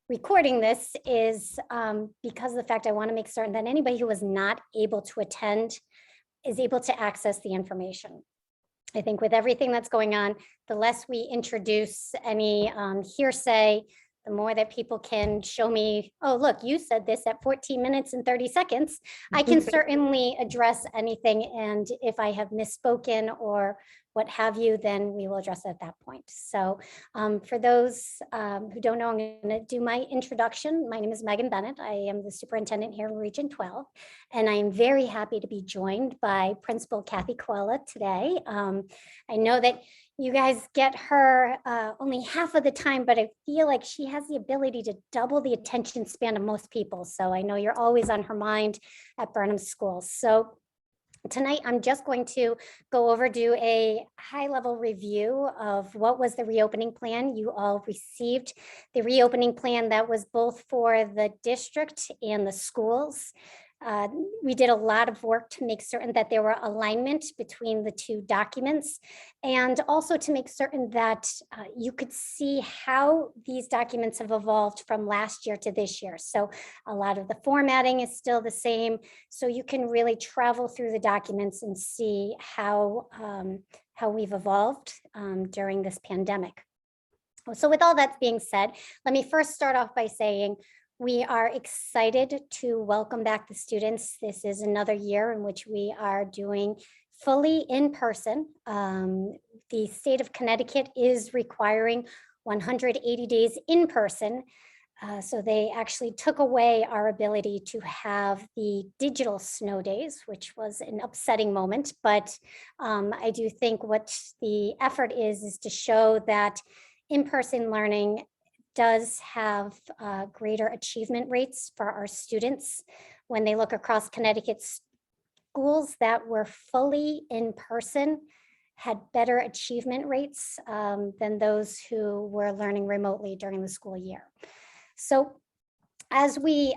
recording this is because of the fact I want to make certain that anybody who was not able to attend is able to access the information. I think with everything that's going on, the less we introduce any hearsay, the more that people can show me, oh, look, you said this at 14 minutes and 30 seconds. I can certainly address anything. And if I have misspoken or what have you, then we will address it at that point. So for those who don't know, I'm going to do my introduction. My name is Megan Bennett. I am the superintendent here in Region 12, and I am very happy to be joined by Principal Kathy Coella today. I know that you guys get her only half of the time, but I feel like she has the ability to double the attention span of most people. So I know you're always on her mind at Burnham schools. So tonight, I'm just going to go over, do a high-level review of what was the reopening plan. You all received the reopening plan that was both for the district and the schools. We did a lot of work to make certain that there were alignment between the two documents, and also to make certain that you could see how these documents have evolved from last year to this year. So a lot of the formatting is still the same, so you can really travel through the documents and see how we've evolved during this pandemic. So with all that being said, let me first start off by saying we are excited to welcome back the students. This is another year in which we are doing fully in person. The state of Connecticut is requiring 180 days in person. So they actually took away our ability to have the digital snow days, which was an upsetting moment. But I do think what the effort is to show that in-person learning does have greater achievement rates for our students. When they look across Connecticut schools that were fully in person had better achievement rates than those who were learning remotely during the school year. So as we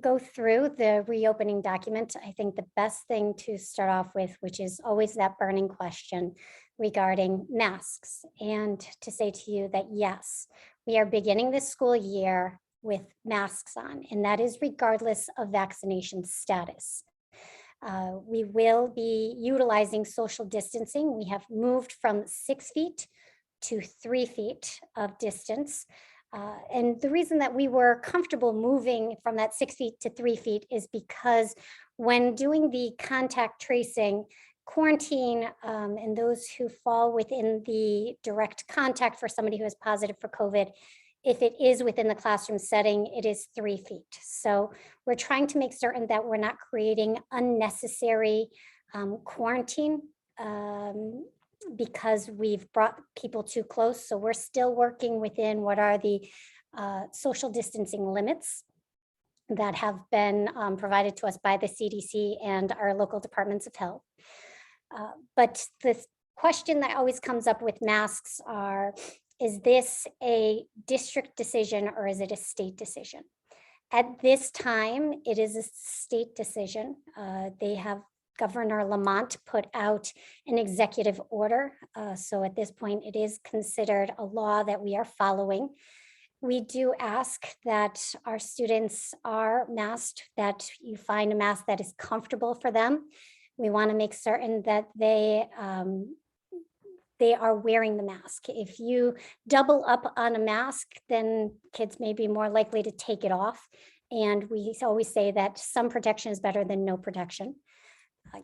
go through the reopening document, I think the best thing to start off with, which is always that burning question regarding masks, and to say to you that yes, we are beginning this school year with masks on, and that is regardless of vaccination status. We will be utilizing social distancing. We have moved from 6 feet to 3 feet of distance. And the reason that we were comfortable moving from that 6 feet to 3 feet is because when doing the contact tracing, quarantine and those who fall within the direct contact for somebody who is positive for COVID, if it is within the classroom setting, it is 3 feet. So we're trying to make certain that we're not creating unnecessary quarantine because we've brought people too close. So we're still working within what are the social distancing limits that have been provided to us by the CDC and our local departments of health. But the question that always comes up with masks is this a district decision or is it a state decision? At this time, it is a state decision. They have Governor Lamont put out an executive order. So at this point, it is considered a law that we are following. We do ask that our students are masked, that you find a mask that is comfortable for them. We want to make certain that they are wearing the mask. If you double up on a mask, then kids may be more likely to take it off. And we always say that some protection is better than no protection.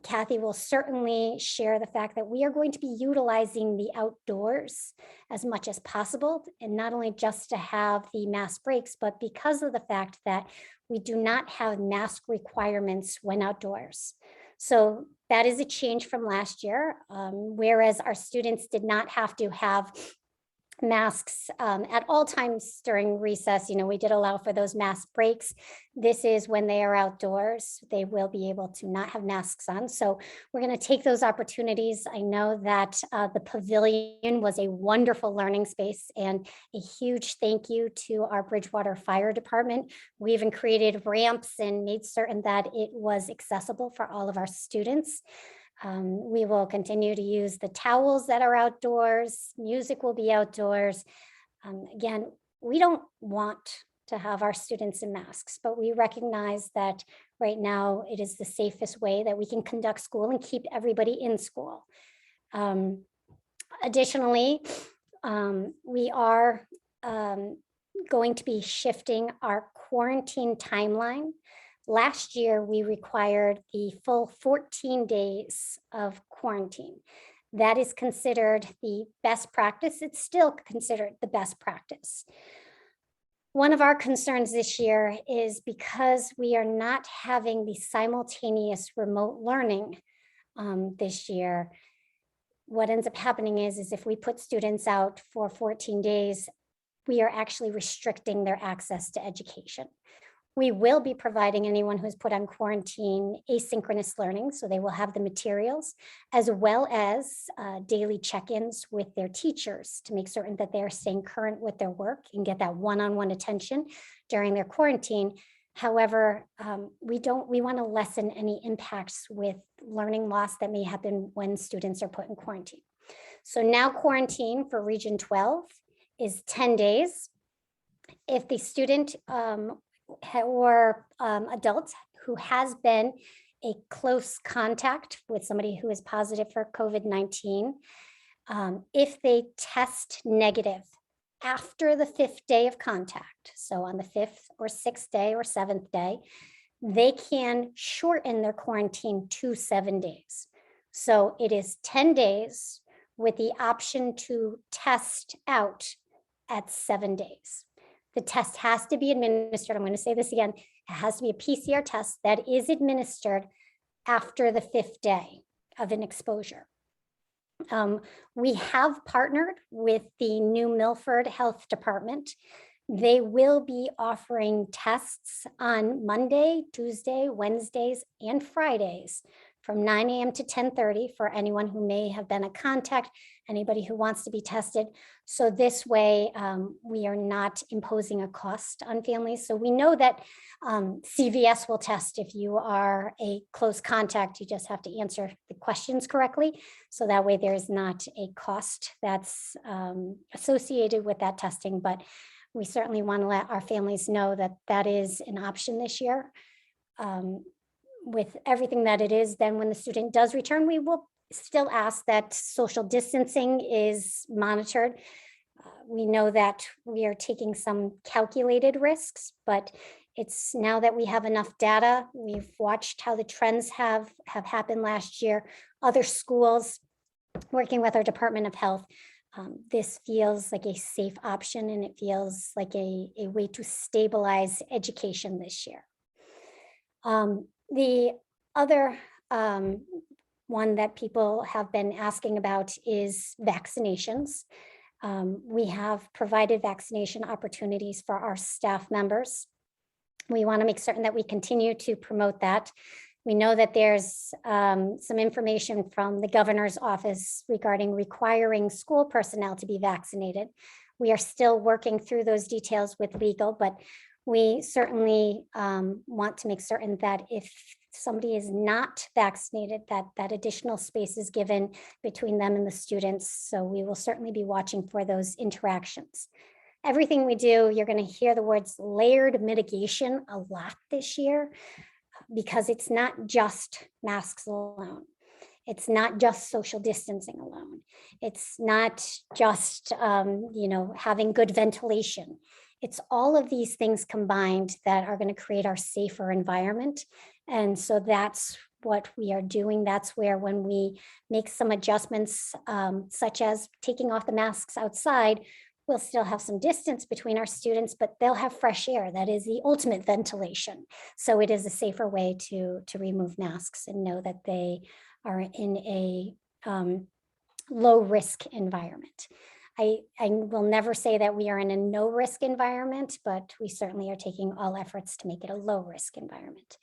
Kathy will certainly share the fact that we are going to be utilizing the outdoors as much as possible, and not only just to have the mask breaks, but because of the fact that we do not have mask requirements when outdoors. So that is a change from last year, whereas our students did not have to have masks at all times during recess. You know, we did allow for those mask breaks. This is when they are outdoors, they will be able to not have masks on. So we're going to take those opportunities. I know that the pavilion was a wonderful learning space, and a huge thank you to our Bridgewater Fire Department. We even created ramps and made certain that it was accessible for all of our students. We will continue to use the towels that are outdoors. Music will be outdoors. Again, we don't want to have our students in masks, but we recognize that right now it is the safest way that we can conduct school and keep everybody in school. Additionally, we are going to be shifting our quarantine timeline. Last year, we required the full 14 days of quarantine. That is considered the best practice. It's still considered the best practice. One of our concerns this year is because we are not having the simultaneous remote learning this year, what ends up happening is if we put students out for 14 days, we are actually restricting their access to education. We will be providing anyone who's put on quarantine asynchronous learning, so they will have the materials, as well as daily check-ins with their teachers to make certain that they're staying current with their work and get that one-on-one attention during their quarantine. However, we want to lessen any impacts with learning loss that may happen when students are put in quarantine. So now quarantine for Region 12 is 10 days. If the student or adult who has been a close contact with somebody who is positive for COVID-19, if they test negative after the 5th day of contact, so on the 5th or 6th day or 7th day, they can shorten their quarantine to 7 days. So it is 10 days with the option to test out at 7 days. The test has to be administered. I'm going to say this again. It has to be a PCR test that is administered after the 5th day of an exposure. We have partnered with the New Milford Health Department. They will be offering tests on Monday, Tuesday, Wednesdays, and Fridays from 9 a.m. to 10:30 for anyone who may have been a contact, anybody who wants to be tested. So this way, we are not imposing a cost on families. So we know that CVS will test if you are a close contact. You just have to answer the questions correctly. So that way there is not a cost that's associated with that testing. But we certainly want to let our families know that that is an option this year. With everything that it is, then when the student does return, we will still ask that social distancing is monitored. We know that we are taking some calculated risks, but it's now that we have enough data, we've watched how the trends have happened last year, other schools working with our Department of Health. This feels like a safe option, and it feels like a way to stabilize education this year. The other one that people have been asking about is vaccinations. We have provided vaccination opportunities for our staff members. We want to make certain that we continue to promote that. We know that there's some information from the governor's office regarding requiring school personnel to be vaccinated. We are still working through those details with legal, but we certainly want to make certain that if somebody is not vaccinated, that additional space is given between them and the students. So we will certainly be watching for those interactions. Everything we do, you're going to hear the words layered mitigation a lot this year, because it's not just masks alone. It's not just social distancing alone. It's not just having good ventilation. It's all of these things combined that are going to create our safer environment. And so that's what we are doing. That's where when we make some adjustments, such as taking off the masks outside, we'll still have some distance between our students, but they'll have fresh air. That is the ultimate ventilation. So it is a safer way to remove masks and know that they are in a low risk environment. I will never say that we are in a no risk environment, but we certainly are taking all efforts to make it a low risk environment.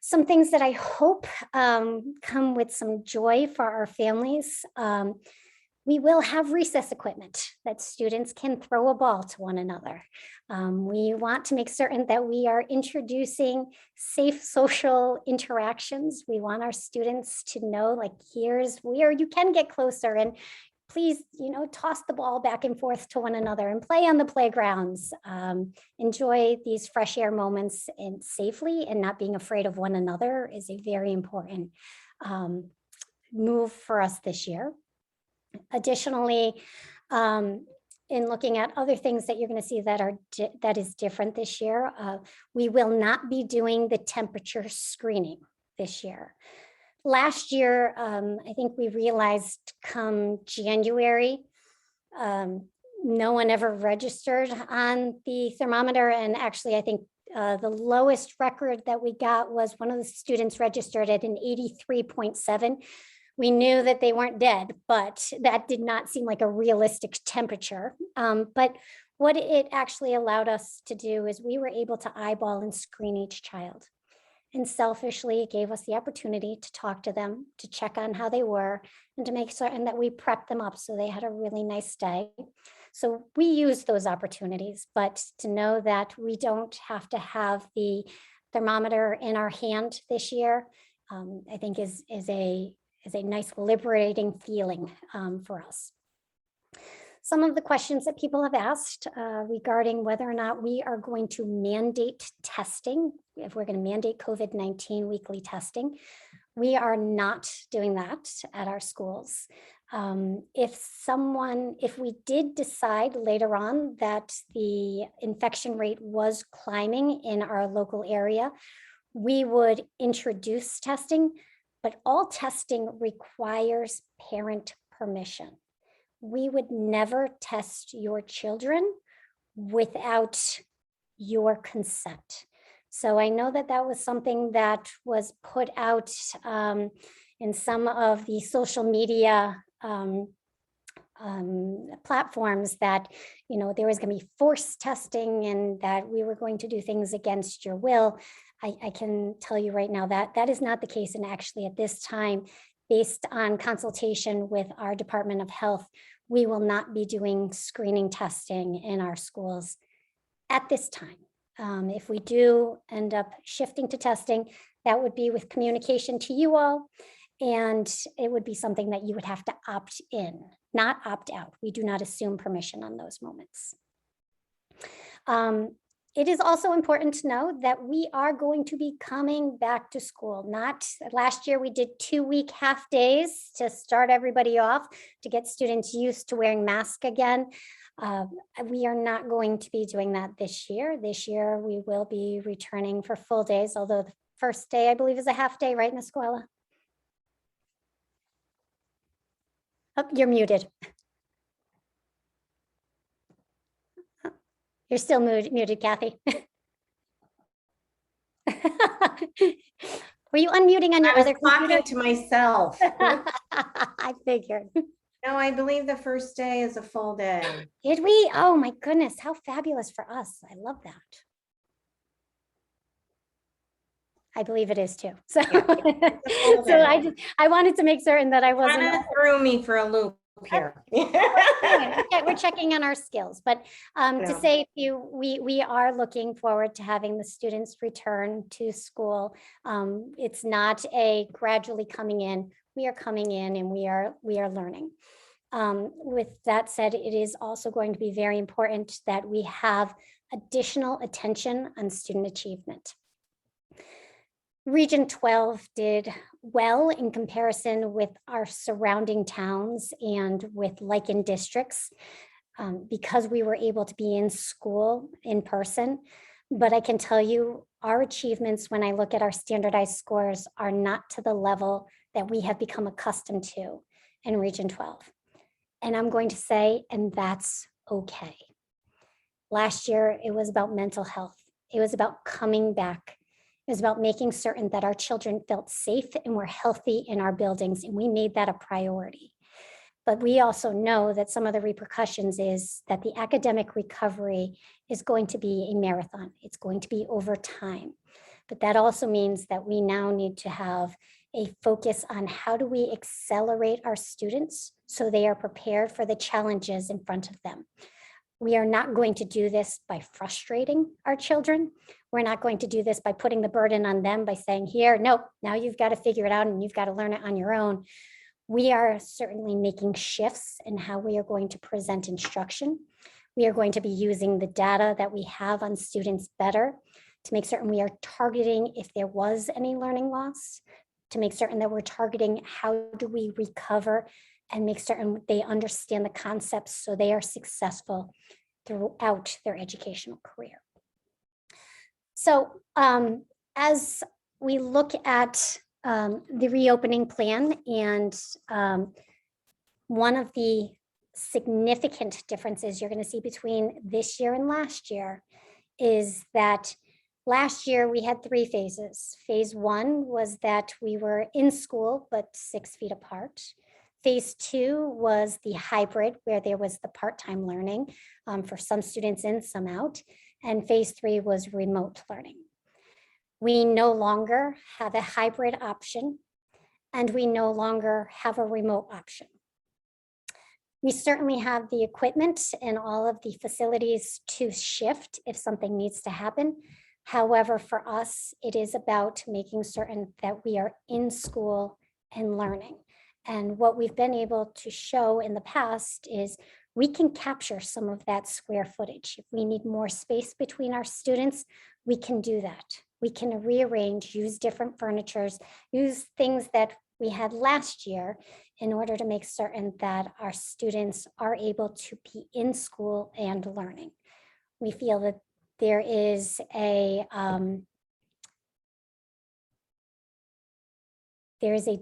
Some things that I hope come with some joy for our families. We will have recess equipment that students can throw a ball to one another. We want to make certain that we are introducing safe social interactions. We want our students to know, like, here's where you can get closer, and please, toss the ball back and forth to one another and play on the playgrounds. Enjoy these fresh air moments and safely, and not being afraid of one another is a very important move for us this year. Additionally, in looking at other things that you're going to see that is different this year, we will not be doing the temperature screening this year. Last year, I think we realized come January, no one ever registered on the thermometer. And actually, I think the lowest record that we got was one of the students registered at an 83.7. We knew that they weren't dead, but that did not seem like a realistic temperature. But what it actually allowed us to do is we were able to eyeball and screen each child. And selfishly, it gave us the opportunity to talk to them, to check on how they were, and to make certain that we prepped them up so they had a really nice day. So we used those opportunities, but to know that we don't have to have the thermometer in our hand this year, I think is a nice liberating feeling for us. Some of the questions that people have asked regarding whether or not we are going to mandate testing, if we're going to mandate COVID-19 weekly testing, we are not doing that at our schools. If we did decide later on that the infection rate was climbing in our local area, we would introduce testing, but all testing requires parent permission. We would never test your children without your consent. So I know that that was something that was put out in some of the social media platforms that, there was going to be forced testing and that we were going to do things against your will. I can tell you right now that that is not the case. And actually at this time, based on consultation with our Department of Health, we will not be doing screening testing in our schools at this time. If we do end up shifting to testing, that would be with communication to you all, and it would be something that you would have to opt in, not opt out. We do not assume permission on those moments. It is also important to know that we are going to be coming back to school. Not last year, we did 2-week half days to start everybody off, to get students used to wearing masks again. We are not going to be doing that this year. This year, we will be returning for full days, although the first day, I believe, is a half day, right, Ms. Escuela? Oh, you're muted. You're still muted, Kathy. Were you unmuting on your other computer? I was talking to myself. I figured. No, I believe the first day is a full day. Did we? Oh my goodness, how fabulous for us. I love that. I believe it is too. So, Yeah, I wanted to make certain that I wasn't. Kind of threw me for a loop here. We're checking on our skills, but to say we are looking forward to having the students return to school. It's not a gradually coming in. We are coming in and we are learning. With that said, it is also going to be very important that we have additional attention on student achievement. Region 12 did well in comparison with our surrounding towns and with like-in districts because we were able to be in school in person. But I can tell you our achievements when I look at our standardized scores are not to the level that we have become accustomed to in Region 12. And I'm going to say, and that's okay. Last year, it was about mental health. It was about coming back. It was about making certain that our children felt safe and were healthy in our buildings, and we made that a priority. But we also know that some of the repercussions is that the academic recovery is going to be a marathon. It's going to be over time. But that also means that we now need to have a focus on how do we accelerate our students so they are prepared for the challenges in front of them. We are not going to do this by frustrating our children. We're not going to do this by putting the burden on them by saying, here, nope, now you've got to figure it out and you've got to learn it on your own. We are certainly making shifts in how we are going to present instruction. We are going to be using the data that we have on students better to make certain we are targeting if there was any learning loss, to make certain that we're targeting how do we recover and make certain they understand the concepts so they are successful throughout their educational career. So as we look at the reopening plan, and one of the significant differences you're going to see between this year and last year is that last year we had 3 phases. Phase 1 was that we were in school, but 6 feet apart. Phase 2 was the hybrid, where there was the part-time learning for some students in, some out. And phase 3 was remote learning. We no longer have a hybrid option, and we no longer have a remote option. We certainly have the equipment and all of the facilities to shift if something needs to happen. However, for us, it is about making certain that we are in school and learning. And what we've been able to show in the past is we can capture some of that square footage. If we need more space between our students, we can do that. We can rearrange, use different furnitures, use things that we had last year in order to make certain that our students are able to be in school and learning. We feel that there is a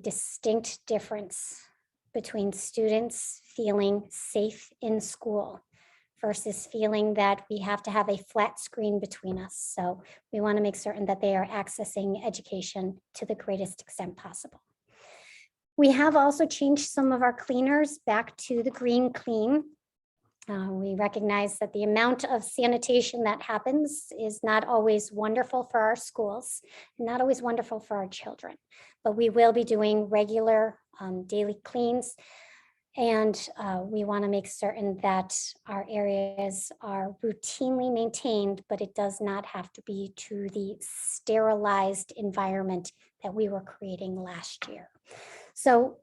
distinct difference between students feeling safe in school versus feeling that we have to have a flat screen between us. So we want to make certain that they are accessing education to the greatest extent possible. We have also changed some of our cleaners back to the green clean. We recognize that the amount of sanitation that happens is not always wonderful for our schools, not always wonderful for our children, but we will be doing regular daily cleans. And we want to make certain that our areas are routinely maintained, but it does not have to be to the sterilized environment that we were creating last year. So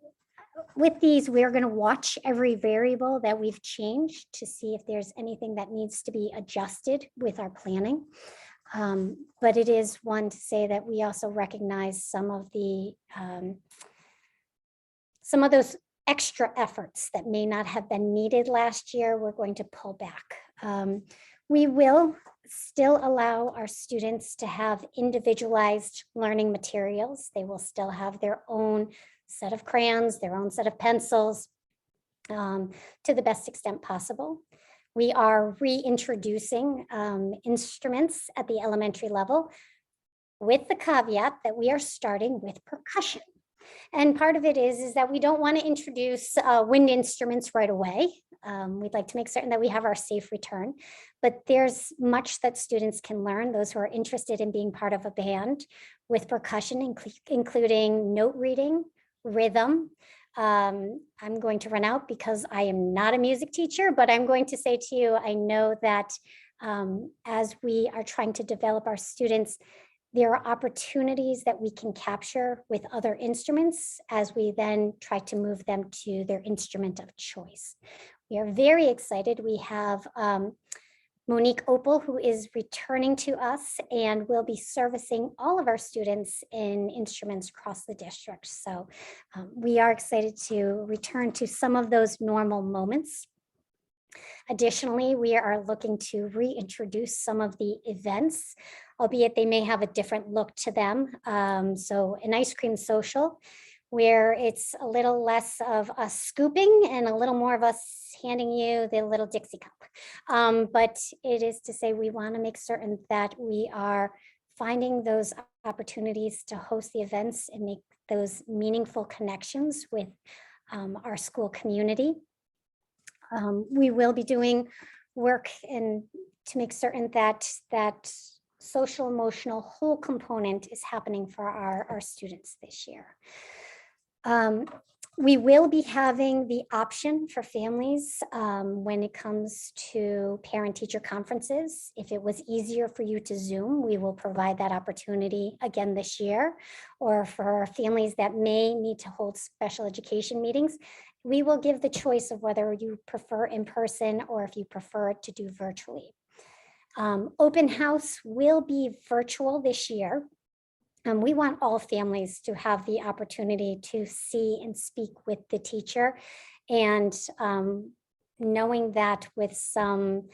with these, we're going to watch every variable that we've changed to see if there's anything that needs to be adjusted with our planning. But it is one to say that we also recognize some of those extra efforts that may not have been needed last year. We're going to pull back. We will still allow our students to have individualized learning materials. They will still have their own set of crayons, their own set of pencils, to the best extent possible. We are reintroducing instruments at the elementary level with the caveat that we are starting with percussion. And part of it is that we don't want to introduce wind instruments right away. We'd like to make certain that we have our safe return, but there's much that students can learn, those who are interested in being part of a band, with percussion, including note reading, rhythm. I'm going to run out because I am not a music teacher, but I'm going to say to you, I know that as we are trying to develop our students, there are opportunities that we can capture with other instruments as we then try to move them to their instrument of choice. We are very excited. We have Monique Opal, who is returning to us and will be servicing all of our students in instruments across the district. So we are excited to return to some of those normal moments. Additionally, we are looking to reintroduce some of the events, albeit they may have a different look to them. So an ice cream social, where it's a little less of us scooping and a little more of us handing you the little Dixie cup. But it is to say we want to make certain that we are finding those opportunities to host the events and make those meaningful connections with our school community. We will be doing work to make certain that social emotional whole component is happening for our students this year. We will be having the option for families when it comes to parent-teacher conferences. If it was easier for you to Zoom, we will provide that opportunity again this year. Or for families that may need to hold special education meetings, we will give the choice of whether you prefer in person or if you prefer to do virtually. Open house will be virtual this year. We want all families to have the opportunity to see and speak with the teacher. And knowing that with some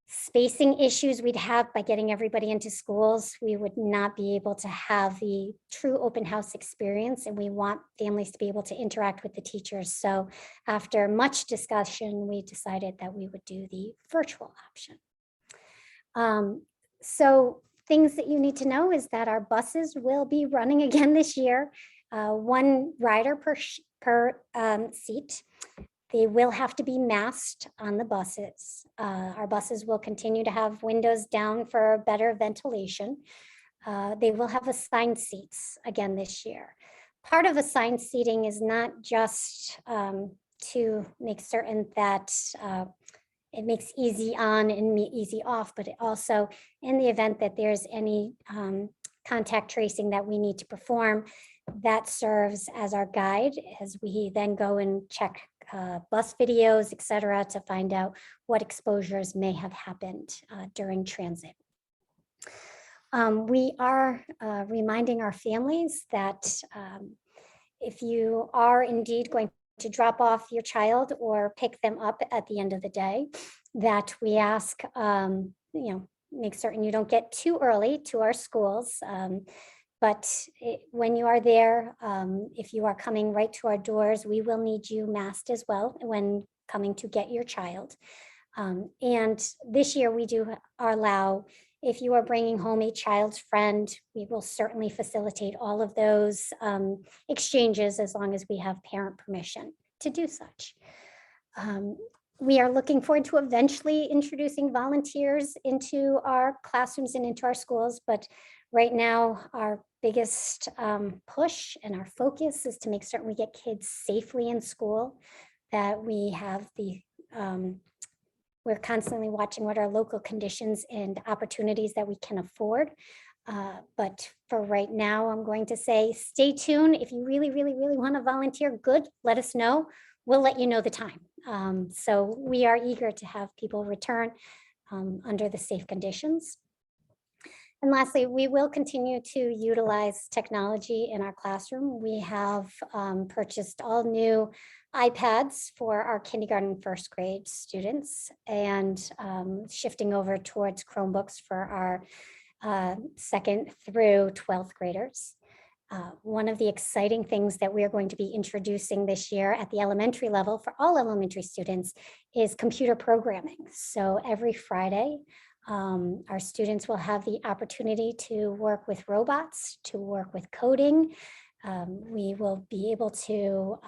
spacing issues we'd have by getting everybody into schools, we would not be able to have the true open house experience. And we want families to be able to interact with the teachers. So after much discussion, we decided that we would do the virtual option. So things that you need to know is that our buses will be running again this year, one rider per seat. They will have to be masked on the buses. Our buses will continue to have windows down for better ventilation. They will have assigned seats again this year. Part of assigned seating is not just to make certain that it makes easy on and easy off, but it also, in the event that there's any contact tracing that we need to perform, that serves as our guide as we then go and check bus videos, et cetera, to find out what exposures may have happened during transit. We are reminding our families that if you are indeed going to drop off your child or pick them up at the end of the day, that we ask, make certain you don't get too early to our schools. But when you are there, if you are coming right to our doors, we will need you masked as well when coming to get your child. And this year we do allow, if you are bringing home a child's friend, we will certainly facilitate all of those exchanges as long as we have parent permission to do such. We are looking forward to eventually introducing volunteers into our classrooms and into our schools, but right now our biggest push and our focus is to make certain we get kids safely in school, that we have the we're constantly watching what are local conditions and opportunities that we can afford. But for right now, I'm going to say, stay tuned. If you really, really, really want to volunteer, good, let us know. We'll let you know the time. So we are eager to have people return under the safe conditions. And lastly, we will continue to utilize technology in our classroom. We have purchased all new iPads for our kindergarten and first grade students, and shifting over towards Chromebooks for our 2nd through 12th graders. One of the exciting things that we are going to be introducing this year at the elementary level for all elementary students is computer programming. So every Friday, our students will have the opportunity to work with robots, to work with coding. We will be able to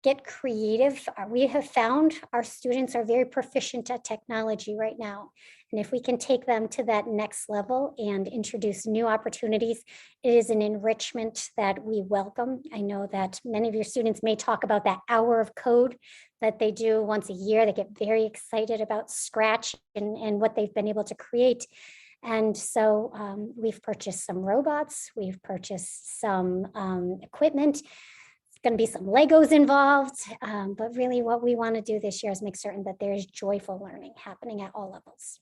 get creative. We have found our students are very proficient at technology right now. And if we can take them to that next level and introduce new opportunities, it is an enrichment that we welcome. I know that many of your students may talk about that hour of code that they do once a year. They get very excited about Scratch and what they've been able to create. And so we've purchased some robots, we've purchased some equipment. Going to be some Legos involved, but really what we want to do this year is make certain that there is joyful learning happening at all levels.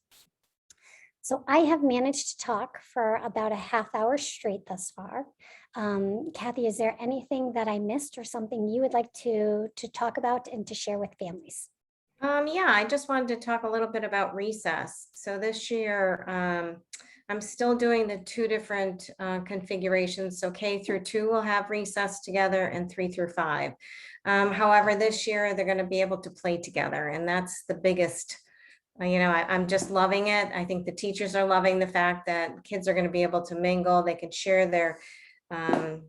So I have managed to talk for about a half hour straight thus far. Kathy, is there anything that I missed or something you would like to talk about and to share with families? Yeah, I just wanted to talk a little bit about recess. So this year, I'm still doing the 2 different configurations. So K through 2 will have recess together and 3 through 5. However, this year they're going to be able to play together, and that's the biggest. I'm just loving it. I think the teachers are loving the fact that kids are going to be able to mingle. They can share their they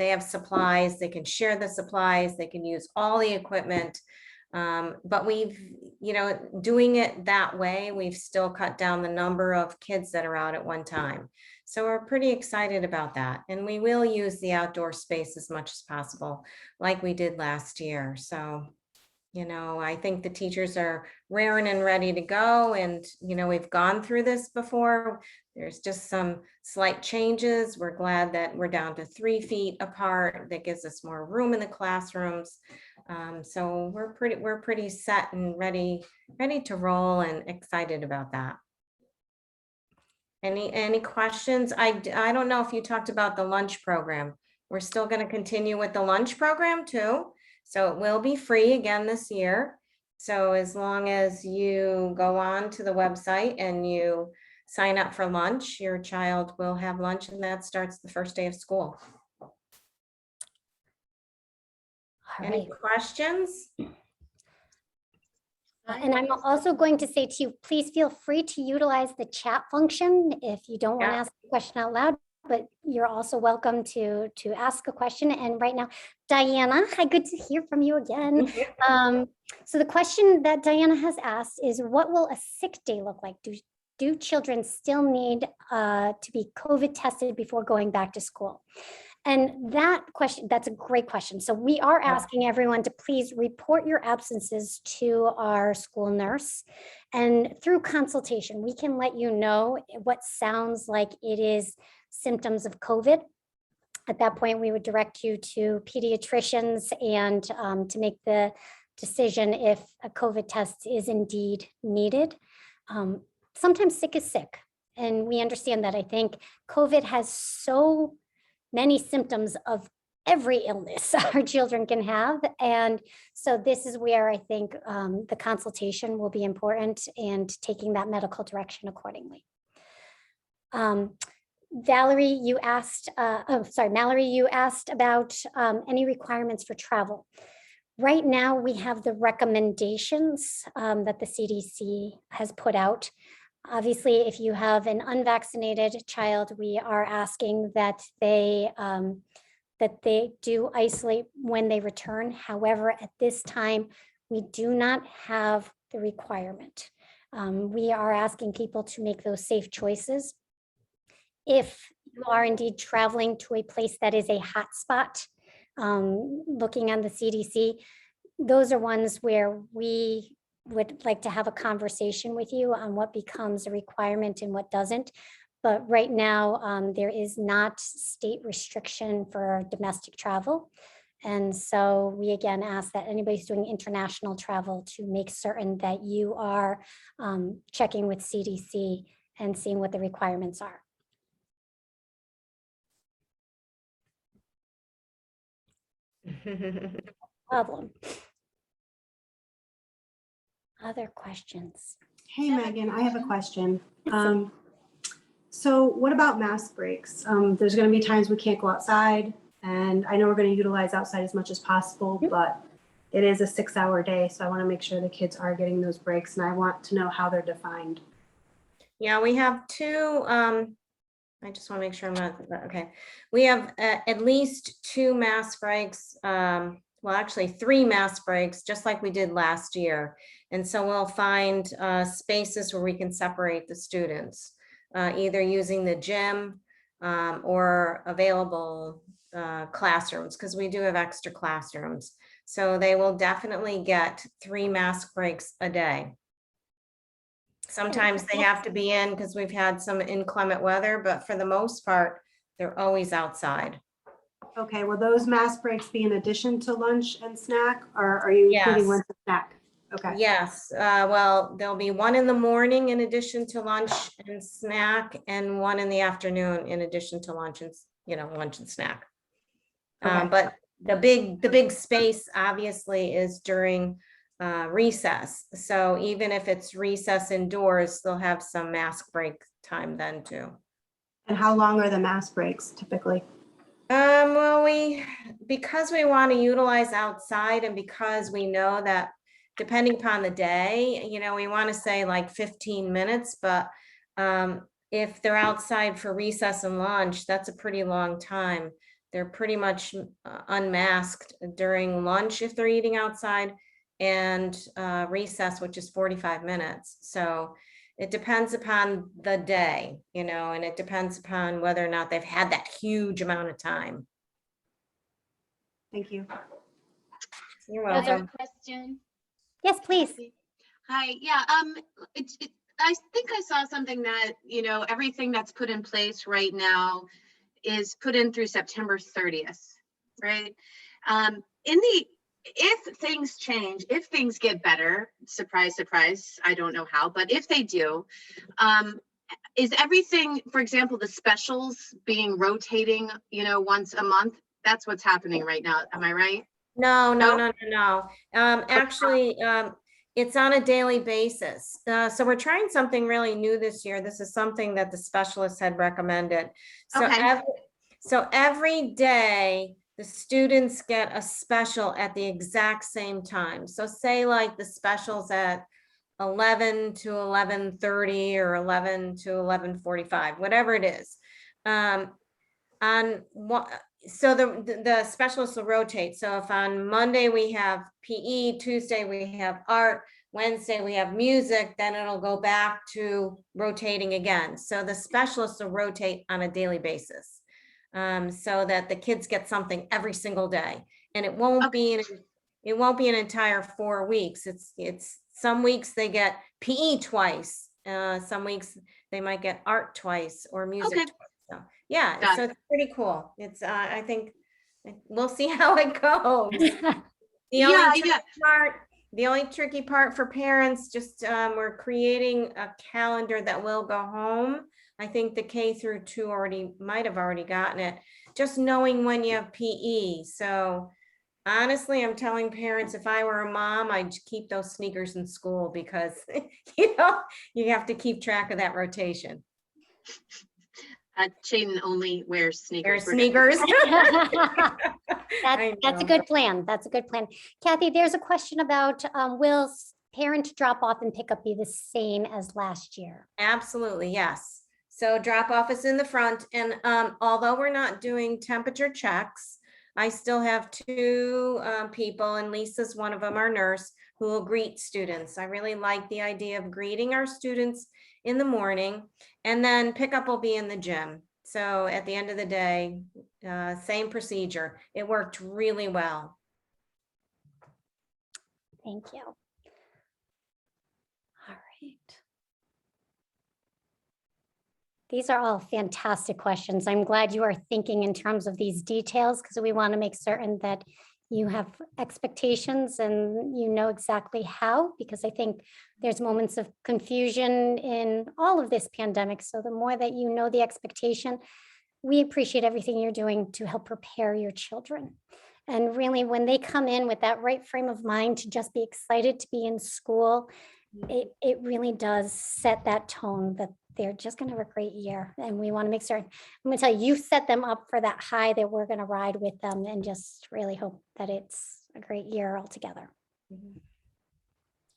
have supplies. They can share the supplies. They can use all the equipment. But we've, doing it that way, we've still cut down the number of kids that are out at one time. So we're pretty excited about that. And we will use the outdoor space as much as possible, like we did last year. So, I think the teachers are raring and ready to go. And, we've gone through this before. There's just some slight changes. We're glad that we're down to 3 feet apart. That gives us more room in the classrooms. So we're pretty set and ready to roll and excited about that. Any questions? I don't know if you talked about the lunch program. We're still going to continue with the lunch program too. So it will be free again this year. So as long as you go on to the website and you sign up for lunch, your child will have lunch, and that starts the first day of school. All Any right. questions? And I'm also going to say to you, please feel free to utilize the chat function if you don't want to ask a question out loud, but you're also welcome to ask a question. And right now, Diana, hi, good to hear from you again. So the question that Diana has asked is, what will a sick day look like? Do children still need to be COVID tested before going back to school? And that question, that's a great question. So we are asking everyone to please report your absences to our school nurse. And through consultation, we can let you know what sounds like it is symptoms of COVID. At that point, we would direct you to pediatricians and to make the decision if a COVID test is indeed needed. Sometimes sick is sick, and we understand that. I think COVID has so many symptoms of every illness our children can have. And so this is where I think the consultation will be important and taking that medical direction accordingly. Valerie, you asked, Mallory, you asked about any requirements for travel. Right now, we have the recommendations that the CDC has put out. Obviously, if you have an unvaccinated child, we are asking that they do isolate when they return. However, at this time, we do not have the requirement. We are asking people to make those safe choices. If you are indeed traveling to a place that is a hotspot, looking on the CDC, those are ones where we would like to have a conversation with you on what becomes a requirement and what doesn't. But right now, there is not state restriction for domestic travel. And so we again ask that anybody who's doing international travel to make certain that you are checking with CDC and seeing what the requirements are. Problem. Other questions? Hey, Megan, I have a question. So what about mask breaks? There's going to be times we can't go outside, and I know we're going to utilize outside as much as possible, but it is a 6-hour day. So I want to make sure the kids are getting those breaks, and I want to know how they're defined. Yeah, we have 2, I just want to make sure I'm not, okay. We have at least 2 mask breaks, well, actually 3 mask breaks, just like we did last year. And so we'll find spaces where we can separate the students, either using the gym or available classrooms, because we do have extra classrooms. So they will definitely get 3 mask breaks a day. Sometimes they have to be in because we've had some inclement weather, but for the most part, they're always outside. Okay, will those mask breaks be in addition to lunch and snack, or are you including lunch and snack? Okay. Yes, well, there'll be 1 in the morning in addition to lunch and snack, and 1 in the afternoon in addition to lunch and, lunch and snack. Okay. But the big space obviously is during recess. So even if it's recess indoors, they'll have some mask break time then too. And how long are the mask breaks typically? Well, because we want to utilize outside, and because we know that depending upon the day, we want to say like 15 minutes, but if they're outside for recess and lunch, that's a pretty long time. They're pretty much unmasked during lunch if they're eating outside, and recess, which is 45 minutes. So it depends upon the day, and it depends upon whether or not they've had that huge amount of time. Thank you. You're Those are- welcome. Question. Yes, please. Hi, yeah, I think I saw something that, everything that's put in place right now is put in through September 30th, right? If things change, if things get better, surprise, surprise, I don't know how, but if they do, is everything, for example, the specials being rotating, once a month? That's what's happening right now. Am I right? No. Actually, it's on a daily basis. So we're trying something really new this year. This is something that the specialists had recommended. So Okay. every day, the students get a special at the exact same time. So say like the specials at 11 to 11:30 or 11 to 11:45, whatever it is. On what, so the specialists will rotate. So if on Monday we have PE, Tuesday we have art, Wednesday we have music, then it'll go back to rotating again. So the specialists will rotate on a daily basis, so that the kids get something every single day, and it won't be an entire 4 weeks. It's some weeks they get PE twice, some weeks they might get art twice or music Okay. twice. So yeah, Got so it's pretty cool. It's I think we'll see how it goes. The only tricky part for parents, just we're creating a calendar that will go home. I think the K through 2 might have already gotten it, just knowing when you have PE. So honestly, I'm telling parents, if I were a mom, I'd keep those sneakers in school, because you have to keep track of that rotation. Shaden only wears sneakers. There's sneakers. That's a good plan. That's a good plan. Kathy, there's a question about, will parent drop off and pickup be the same as last year? Absolutely, yes. So drop off is in the front, and although we're not doing temperature checks, I still have 2 people, and Lisa's one of them, our nurse, who will greet students. I really like the idea of greeting our students in the morning, and then pickup will be in the gym. So at the end of the day, same procedure. It worked really well. Thank you. All right. These are all fantastic questions. I'm glad you are thinking in terms of these details, because we want to make certain that you have expectations and you know exactly how, because I think there's moments of confusion in all of this pandemic. So the more that you know the expectation, we appreciate everything you're doing to help prepare your children. And really, when they come in with that right frame of mind to just be excited to be in school, it really does set that tone that they're just going to have a great year. And we want to make certain, I'm going to tell you, you set them up for that high that we're going to ride with them, and just really hope that it's a great year altogether.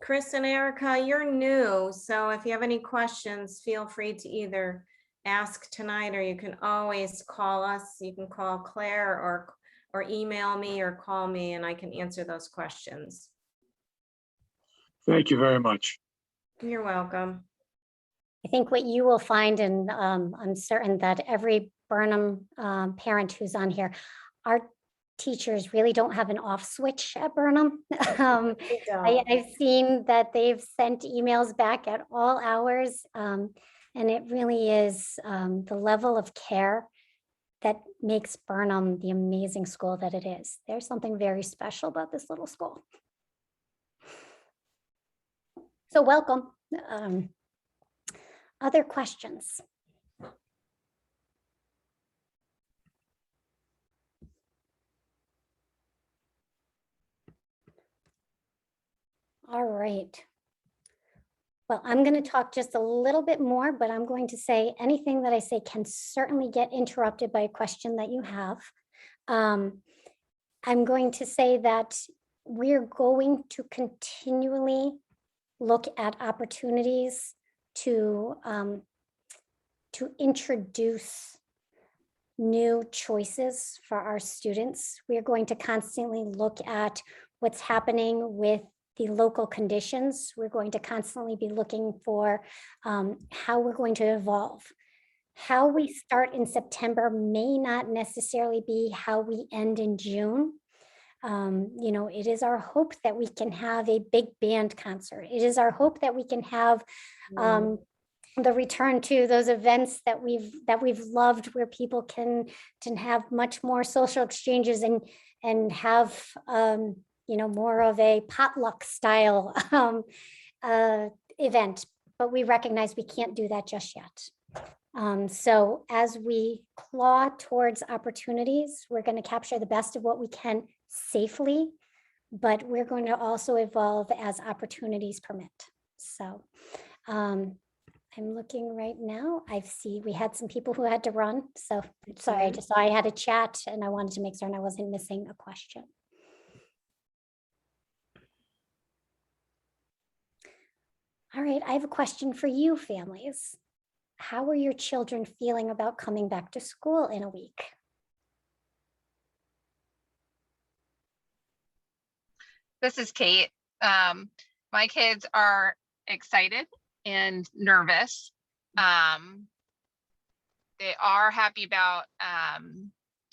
Chris and Erica, you're new, so if you have any questions, feel free to either ask tonight, or you can always call us. You can call Claire or email me or call me, and I can answer those questions. Thank you very much. You're welcome. I think what you will find, and I'm certain that every Burnham parent who's on here, our teachers really don't have an off switch at Burnham. I've seen that they've sent emails back at all hours, and it really is the level of care that makes Burnham the amazing school that it is. There's something very special about this little school. So welcome. Other questions? All right. Well, I'm going to talk just a little bit more, but I'm going to say anything that I say can certainly get interrupted by a question that you have. I'm going to say that we're going to continually look at opportunities to introduce new choices for our students. We are going to constantly look at what's happening with the local conditions. We're going to constantly be looking for how we're going to evolve. How we start in September may not necessarily be how we end in June. You know, it is our hope that we can have a big band concert. It is our hope that we can have the return to those events that we've loved, where people can have much more social exchanges and have you know, more of a potluck style event. But we recognize we can't do that just yet. So as we claw towards opportunities, we're going to capture the best of what we can safely, but we're going to also evolve as opportunities permit. So I'm looking right now. I see we had some people who had to run. So sorry, I just saw I had a chat and I wanted to make certain I wasn't missing a question. All right, I have a question for you, families. How are your children feeling about coming back to school in a week? This is Kate. My kids are excited and nervous. They are happy about, I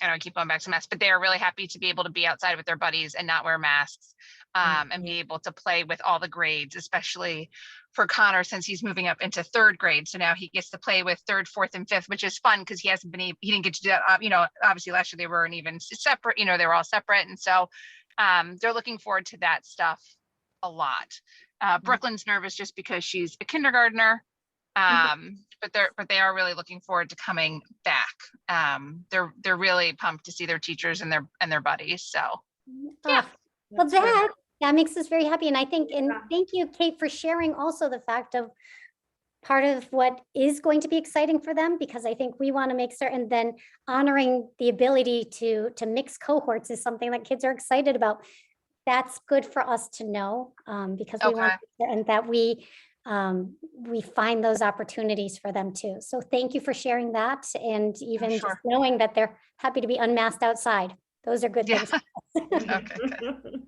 don't keep going back to masks, but they are really happy to be able to be outside with their buddies and not wear masks, and be able to play with all the grades, especially for Connor, since he's moving up into 3rd grade. So now he gets to play with 3rd, 4th, and 5th, which is fun because he didn't get to do that. You know, obviously last year they weren't even separate, you know, they were all separate. And so they're looking forward to that stuff a lot. Brooklyn's nervous just because she's a kindergartner, but they are really looking forward to coming back. They're really pumped to see their teachers and their buddies. So yeah. Well, that makes us very happy. And I think, and thank you, Kate, for sharing also the fact of part of what is going to be exciting for them, because I think we want to make certain then honoring the ability to mix cohorts is something that kids are excited about. That's good for us to know, because we want and that we find those opportunities for them too. So thank you for sharing that, and even just knowing that they're happy to be unmasked outside. Those are good things. Okay, good.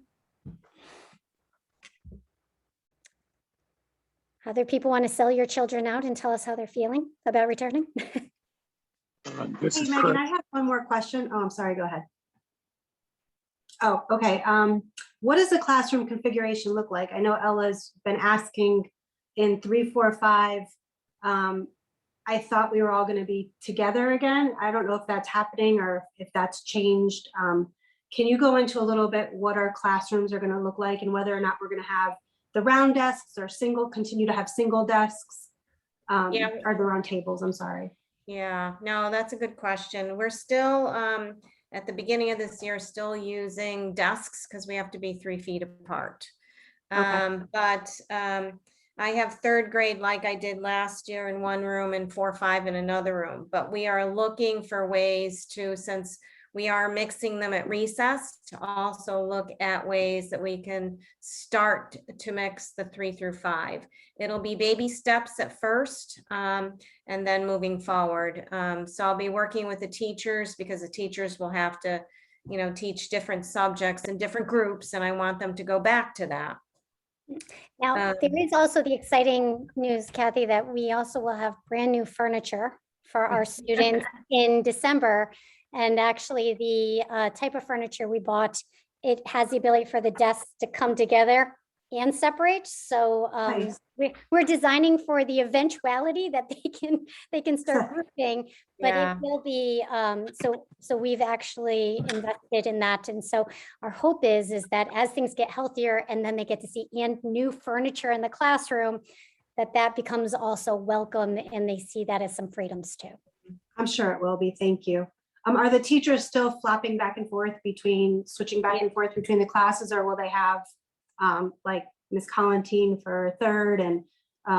Other people want to sell your children out and tell us how they're feeling about returning? This Hey, is Megan, Kurt. I have one more question. Oh, I'm sorry, go ahead. Oh, okay. What does the classroom configuration look like? I know Ella's been asking in 3, 4, 5. I thought we were all going to be together again. I don't know if that's happening or if that's changed. Can you go into a little bit what our classrooms are going to look like and whether or not we're going to have the round desks or continue to have single desks, or the round tables? I'm sorry. Yeah, no, that's a good question. We're still, at the beginning of this year, still using desks because we have to be 3 feet apart. But I have 3rd grade like I did last year in one room and 4, 5 in another room. But we are looking for ways to, since we are mixing them at recess, to also look at ways that we can start to mix the 3 through 5. It'll be baby steps at first, and then moving forward. So I'll be working with the teachers, because the teachers will have to, you know, teach different subjects in different groups, and I want them to go back to that. Now, there is also the exciting news, Kathy, that we also will have brand new furniture for our students in December. And actually the type of furniture we bought, it has the ability for the desks to come together and separate. So Nice. we're designing for the eventuality that they can start grouping, but it will be, so we've actually invested in that. And so our hope is that as things get healthier and then they get to see and new furniture in the classroom, that becomes also welcome and they see that as some freedoms too. I'm sure it will be. Thank you. Are the teachers still flopping back and forth switching back and forth between the classes, or will they have like Miss Collantine for 3rd and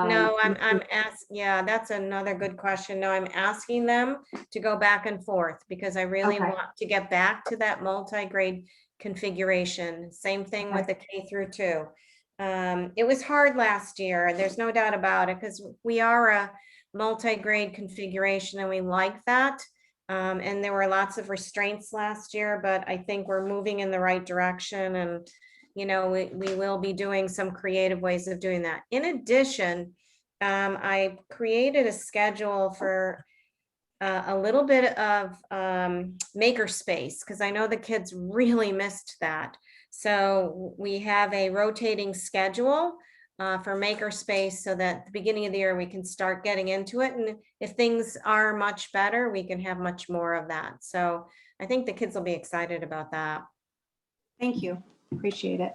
no, I'm asking, yeah, that's another good question. No, I'm asking them to go back and forth because I really want to get back to that multi-grade configuration. Same thing with the K through 2. It was hard last year, there's no doubt about it, because we are a multi-grade configuration and we like that. And there were lots of restraints last year, but I think we're moving in the right direction. And we will be doing some creative ways of doing that. In addition, I created a schedule for a little bit of makerspace, because I know the kids really missed that. So we have a rotating schedule for makerspace, so that at the beginning of the year we can start getting into it. And if things are much better, we can have much more of that. So I think the kids will be excited about that. Thank you. Appreciate it.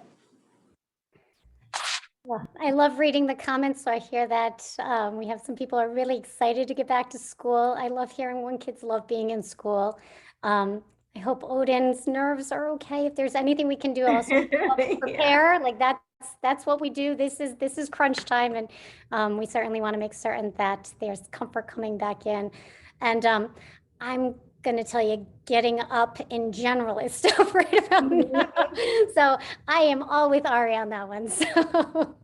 Well, I love reading the comments, so I hear that we have some people are really excited to get back to school. I love hearing when kids love being in school. I hope Odin's nerves are okay. If there's anything we can do also to help Yeah. prepare, like that's what we do. This is crunch time, and we certainly want to make certain that there's comfort coming back in. And I'm going to tell you, getting up in general is tough right about now. So I am all with Ari on that one. So,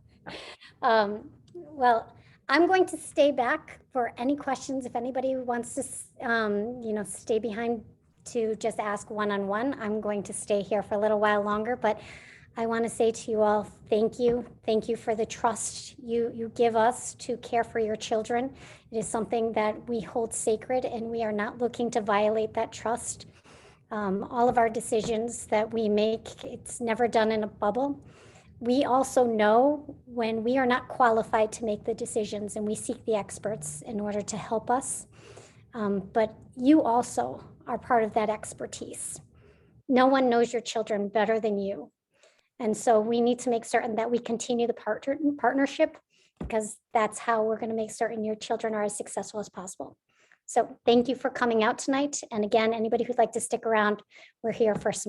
well, I'm going to stay back for any questions. If anybody wants to, stay behind to just ask one-on-one, I'm going to stay here for a little while longer. But I want to say to you all, thank you. Thank you for the trust you give us to care for your children. It is something that we hold sacred, and we are not looking to violate that trust. All of our decisions that we make, it's never done in a bubble. We also know when we are not qualified to make the decisions, and we seek the experts in order to help us. But you also are part of that expertise. No one knows your children better than you. And so we need to make certain that we continue the partnership, because that's how we're going to make certain your children are as successful as possible. So thank you for coming out tonight. And again, anybody who'd like to stick around, we're here for some